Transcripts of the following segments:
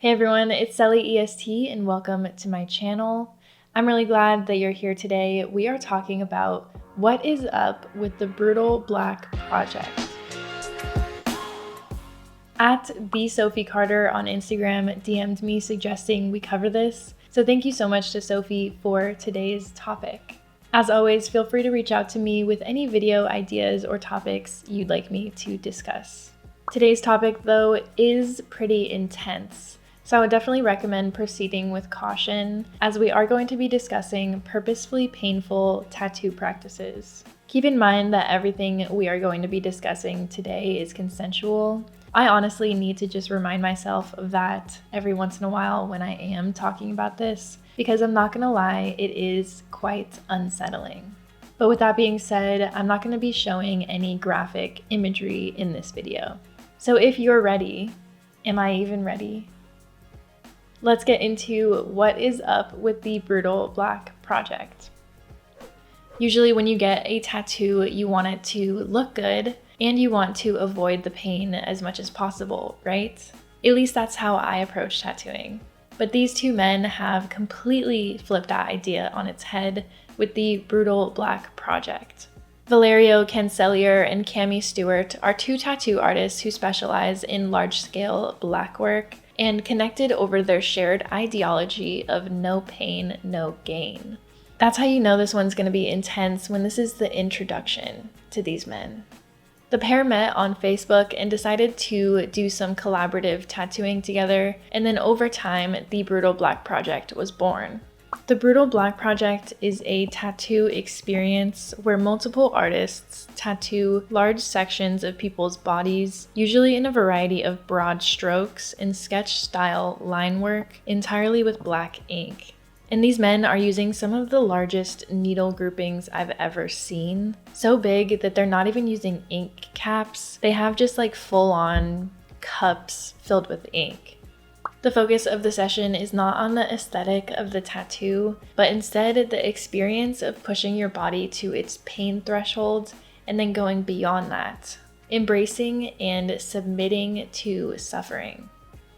Hey everyone, it's Sally EST and welcome to my channel. I'm really glad that you're here today. We are talking about what is up with the Brutal Black Project. At @TheSophieCarter on Instagram DM'd me suggesting we cover this, so thank you so much to Sophie for today's topic. As always, feel free to reach out to me with any video ideas or topics you'd like me to discuss. Today's topic, though, is pretty intense, so I would definitely recommend proceeding with caution, as we are going to be discussing purposefully painful tattoo practices. Keep in mind that everything we are going to be discussing today is consensual. I honestly need to just remind myself of that every once in a while when I am talking about this, because I'm not gonna lie, it is quite unsettling. But with that being said, I'm not gonna be showing any graphic imagery in this video. So if you're ready, am I even ready? Let's get into what is up with the Brutal Black Project. Usually when you get a tattoo, you want it to look good and you want to avoid the pain as much as possible, right? At least that's how I approach tattooing. But these two men have completely flipped that idea on its head with the Brutal Black Project. Valerio Cancelier and Cami Stewart are two tattoo artists who specialize in large-scale black work and connected over their shared ideology of no pain, no gain. That's how you know this one's going to be intense when this is the introduction to these men. The pair met on Facebook and decided to do some collaborative tattooing together, and then over time, the Brutal Black Project was born. The Brutal Black Project is a tattoo experience where multiple artists tattoo large sections of people's bodies, usually in a variety of broad strokes and sketch-style line work, entirely with black ink. And these men are using some of the largest needle groupings I've ever seen. So big that they're not even using ink caps. They have just like full-on cups filled with ink. The focus of the session is not on the aesthetic of the tattoo, but instead the experience of pushing your body to its pain threshold and then going beyond that, embracing and submitting to suffering.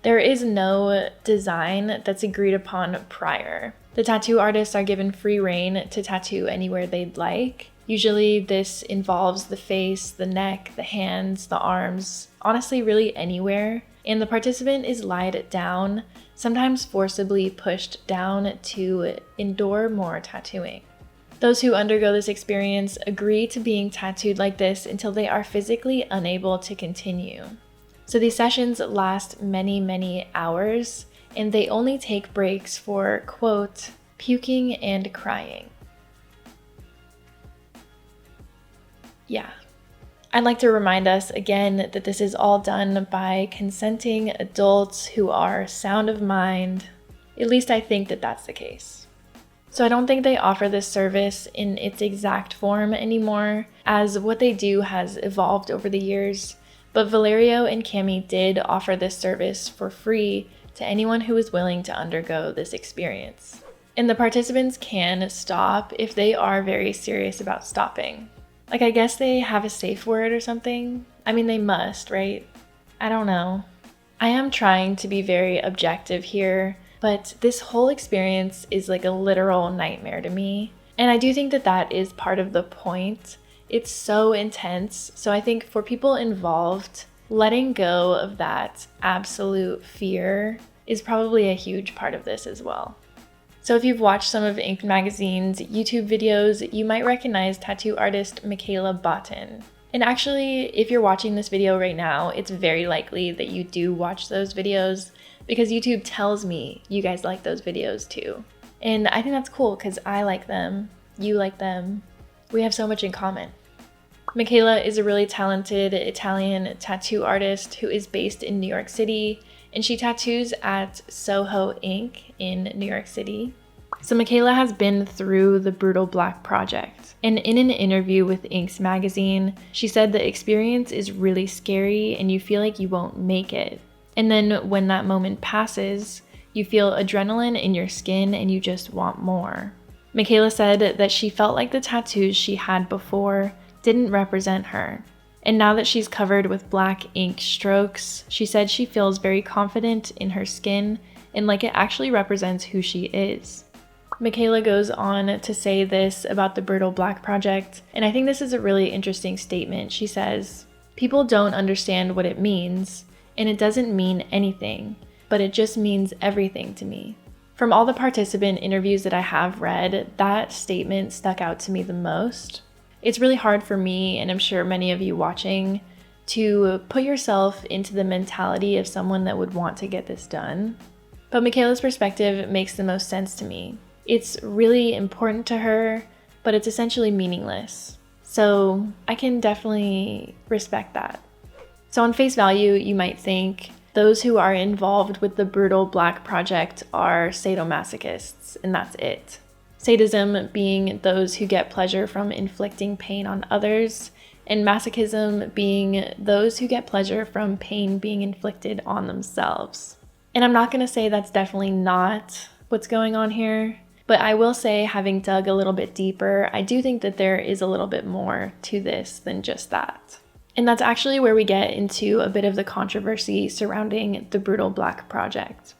There is no design that's agreed upon prior. The tattoo artists are given free rein to tattoo anywhere they'd like. Usually this involves the face, the neck, the hands, the arms, honestly really anywhere. And the participant is lied down, sometimes forcibly pushed down to endure more tattooing. Those who undergo this experience agree to being tattooed like this until they are physically unable to continue. So these sessions last many, many hours, and they only take breaks for, quote, puking and crying. Yeah. I'd like to remind us again that this is all done by consenting adults who are sound of mind. At least I think that that's the case. So I don't think they offer this service in its exact form anymore, as what they do has evolved over the years, but Valerio and Cami did offer this service for free to anyone who is willing to undergo this experience. And the participants can stop if they are very serious about stopping. Like, I guess they have a safe word or something. I mean, they must, right? I don't know. I am trying to be very objective here, but this whole experience is like a literal nightmare to me. And I do think that that is part of the point. It's so intense. So I think for people involved, letting go of that absolute fear is probably a huge part of this as well. So if you've watched some of Ink Magazine's YouTube videos, you might recognize tattoo artist Michela Bottin. And actually, if you're watching this video right now, it's very likely that you do watch those videos because YouTube tells me you guys like those videos too. And I think that's cool because I like them, you like them, we have so much in common. Michela is a really talented Italian tattoo artist who is based in New York City, and she tattoos at Soho Ink in New York City. So Michela has been through the Brutal Black Project, and in an interview with Ink's magazine, she said the experience is really scary and you feel like you won't make it. And then when that moment passes, you feel adrenaline in your skin and you just want more. Michela said that she felt like the tattoos she had before didn't represent her. And now that she's covered with black ink strokes, she said she feels very confident in her skin and like it actually represents who she is. Michela goes on to say this about the Brutal Black Project, and I think this is a really interesting statement. She says, "People don't understand what it means, and it doesn't mean anything, but it just means everything to me." From all the participant interviews that I have read, that statement stuck out to me the most. It's really hard for me, and I'm sure many of you watching, to put yourself into the mentality of someone that would want to get this done. But Michela's perspective makes the most sense to me. It's really important to her, but it's essentially meaningless. So I can definitely respect that. So on face value, you might think those who are involved with the Brutal Black Project are sadomasochists, and that's it. Sadism being those who get pleasure from inflicting pain on others, and masochism being those who get pleasure from pain being inflicted on themselves. And I'm not going to say that's definitely not what's going on here, but I will say, having dug a little bit deeper, I do think that there is a little bit more to this than just that. And that's actually where we get into a bit of the controversy surrounding the Brutal Black Project.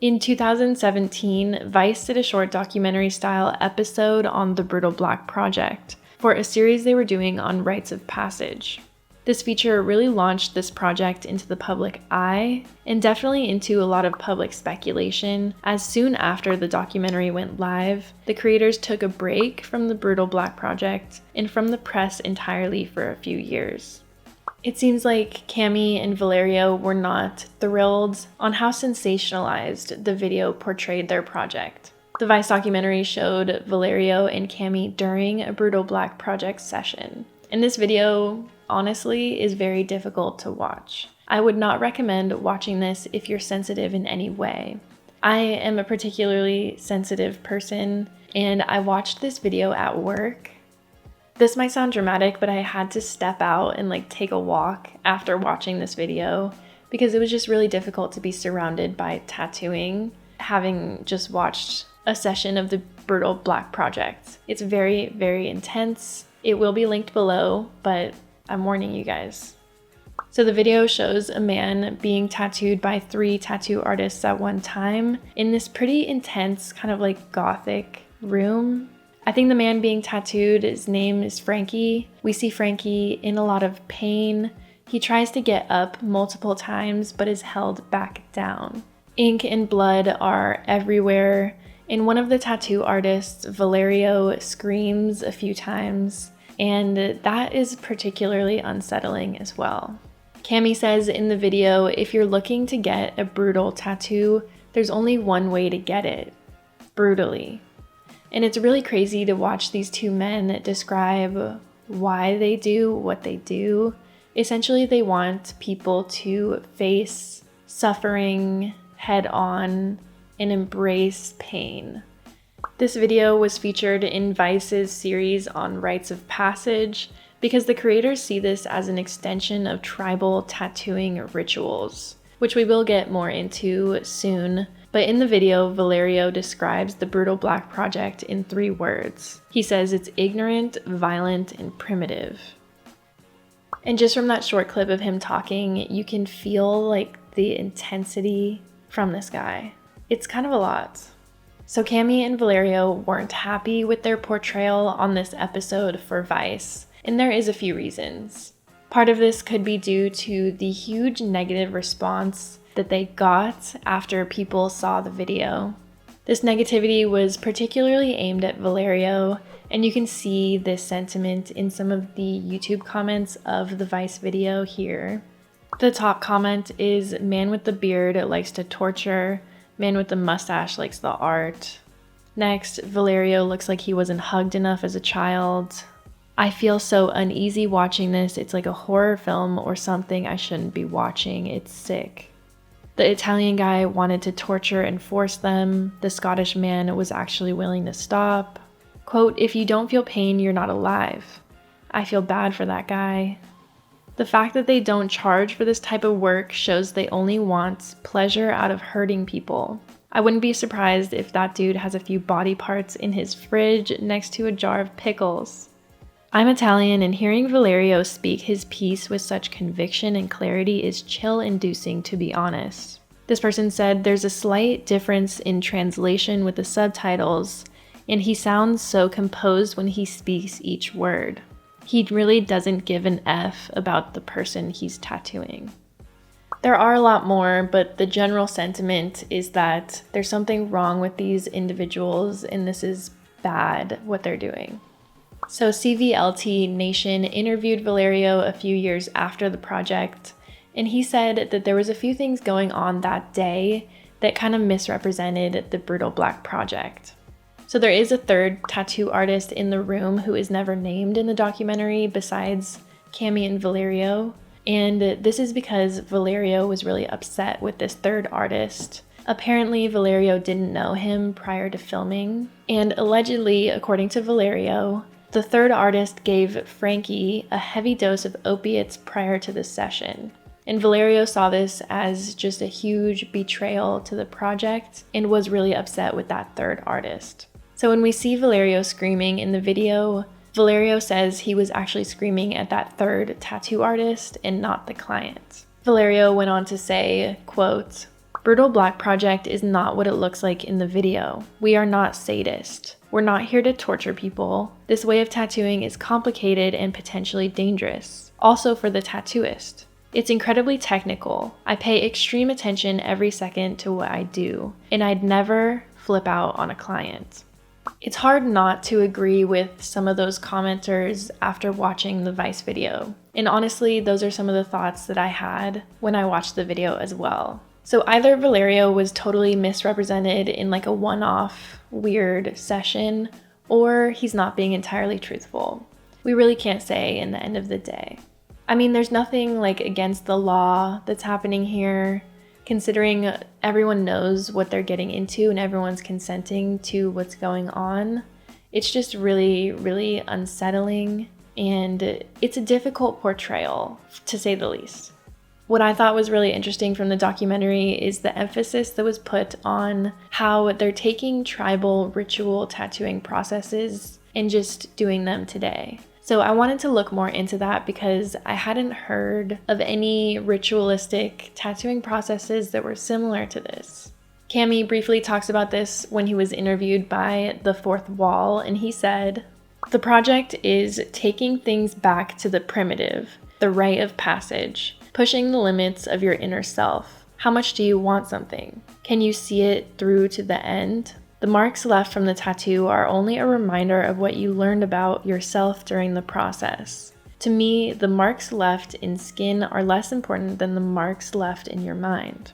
In 2017, Vice did a short documentary-style episode on the Brutal Black Project for a series they were doing on rites of passage. This feature really launched this project into the public eye and definitely into a lot of public speculation, as soon after the documentary went live, the creators took a break from the Brutal Black Project and from the press entirely for a few years. It seems like Cami and Valerio were not thrilled on how sensationalized the video portrayed their project. The Vice documentary showed Valerio and Cami during a Brutal Black Project session. And this video, honestly, is very difficult to watch. I would not recommend watching this if you're sensitive in any way. I am a particularly sensitive person, and I watched this video at work. This might sound dramatic, but I had to step out and take a walk after watching this video because it was just really difficult to be surrounded by tattooing, having just watched a session of the Brutal Black Project. It's very, very intense. It will be linked below, but I'm warning you guys. So the video shows a man being tattooed by 3 tattoo artists at one time in this pretty intense kind of gothic room. I think the man being tattooed, his name is Frankie. We see Frankie in a lot of pain. He tries to get up multiple times, but is held back down. Ink and blood are everywhere. And one of the tattoo artists, Valerio, screams a few times, and that is particularly unsettling as well. Cami says in the video, if you're looking to get a brutal tattoo, there's only one way to get it: brutally. And it's really crazy to watch these two men describe why they do what they do. Essentially, they want people to face suffering head on and embrace pain. This video was featured in Vice's series on rites of passage because the creators see this as an extension of tribal tattooing rituals, which we will get more into soon. But in the video, Valerio describes the Brutal Black Project in 3 words. He says it's ignorant, violent, and primitive. And just from that short clip of him talking, you can feel the intensity from this guy. It's kind of a lot. So Cami and Valerio weren't happy with their portrayal on this episode for Vice, and there is a few reasons. Part of this could be due to the huge negative response that they got after people saw the video. This negativity was particularly aimed at Valerio, and you can see this sentiment in some of the YouTube comments of the Vice video here. The top comment is, "Man with the beard likes to torture. Man with the mustache likes the art." Next, Valerio looks like he wasn't hugged enough as a child. "I feel so uneasy watching this. It's like a horror film or something I shouldn't be watching. It's sick." The Italian guy wanted to torture and force them. The Scottish man was actually willing to stop. Quote, "If you don't feel pain, you're not alive." I feel bad for that guy. The fact that they don't charge for this type of work shows they only want pleasure out of hurting people. I wouldn't be surprised if that dude has a few body parts in his fridge next to a jar of pickles. I'm Italian, and hearing Valerio speak his piece with such conviction and clarity is chill-inducing, to be honest. This person said there's a slight difference in translation with the subtitles, and he sounds so composed when he speaks each word. He really doesn't give an F about the person he's tattooing. There are a lot more, but the general sentiment is that there's something wrong with these individuals and this is bad what they're doing. So CVLT Nation interviewed Valerio a few years after the project, and he said that there was a few things going on that day that kind of misrepresented the Brutal Black project. So there is a third tattoo artist in the room who is never named in the documentary besides Cami and Valerio. And this is because Valerio was really upset with this third artist. Apparently, Valerio didn't know him prior to filming. And allegedly, according to Valerio, the third artist gave Frankie a heavy dose of opiates prior to the session. And Valerio saw this as just a huge betrayal to the project and was really upset with that third artist. So when we see Valerio screaming in the video, Valerio says he was actually screaming at that third tattoo artist and not the client. Valerio went on to say, quote, "Brutal Black Project is not what it looks like in the video. We are not sadists. We're not here to torture people. This way of tattooing is complicated and potentially dangerous, also for the tattooist. It's incredibly technical. I pay extreme attention every second to what I do, and I'd never flip out on a client." It's hard not to agree with some of those commenters after watching the Vice video. And honestly, those are some of the thoughts that I had when I watched the video as well. So either Valerio was totally misrepresented in like a one-off weird session, or he's not being entirely truthful. We really can't say in the end of the day. I mean, there's nothing like against the law that's happening here, considering everyone knows what they're getting into and everyone's consenting to what's going on. It's just really, really unsettling, and it's a difficult portrayal, to say the least. What I thought was really interesting from the documentary is the emphasis that was put on how they're taking tribal ritual tattooing processes and just doing them today. So I wanted to look more into that because I hadn't heard of any ritualistic tattooing processes that were similar to this. Cami briefly talks about this when he was interviewed by The Fourth Wall, and he said, "The project is taking things back to the primitive, the rite of passage, pushing the limits of your inner self. How much do you want something? Can you see it through to the end? The marks left from the tattoo are only a reminder of what you learned about yourself during the process. To me, the marks left in skin are less important than the marks left in your mind."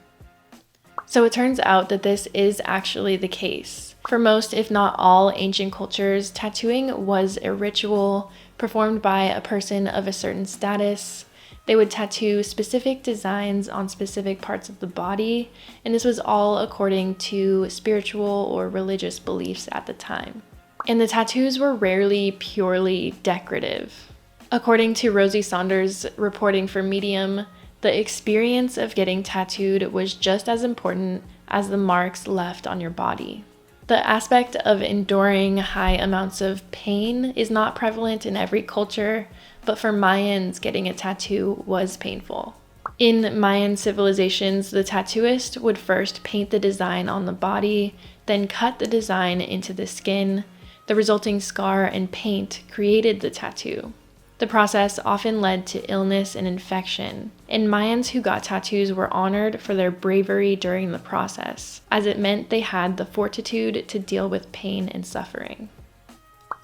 So it turns out that this is actually the case. For most, if not all, ancient cultures, tattooing was a ritual performed by a person of a certain status. They would tattoo specific designs on specific parts of the body, and this was all according to spiritual or religious beliefs at the time. And the tattoos were rarely purely decorative. According to Rosie Saunders reporting for Medium, the experience of getting tattooed was just as important as the marks left on your body. The aspect of enduring high amounts of pain is not prevalent in every culture, but for Mayans, getting a tattoo was painful. In Mayan civilizations, the tattooist would first paint the design on the body, then cut the design into the skin. The resulting scar and paint created the tattoo. The process often led to illness and infection, and Mayans who got tattoos were honored for their bravery during the process, as it meant they had the fortitude to deal with pain and suffering.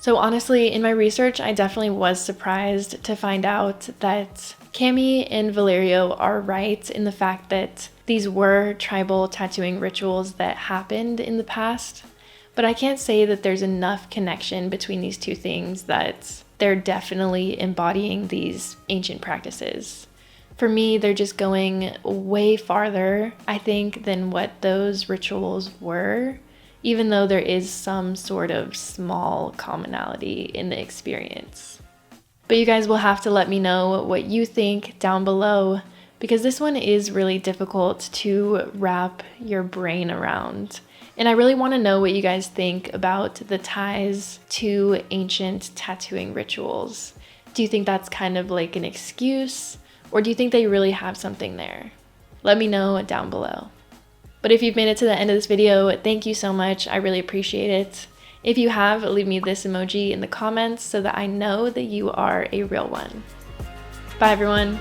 So honestly, in my research, I definitely was surprised to find out that Cami and Valerio are right in the fact that these were tribal tattooing rituals that happened in the past, but I can't say that there's enough connection between these two things that they're definitely embodying these ancient practices. For me, they're just going way farther, I think, than what those rituals were, even though there is some sort of small commonality in the experience. But you guys will have to let me know what you think down below. because this one is really difficult to wrap your brain around. And I really want to know what you guys think about the ties to ancient tattooing rituals. Do you think that's kind of like an excuse, or do you think they really have something there? Let me know down below. But if you've made it to the end of this video, thank you so much. I really appreciate it. If you have, leave me this emoji in the comments so that I know that you are a real one. Bye everyone.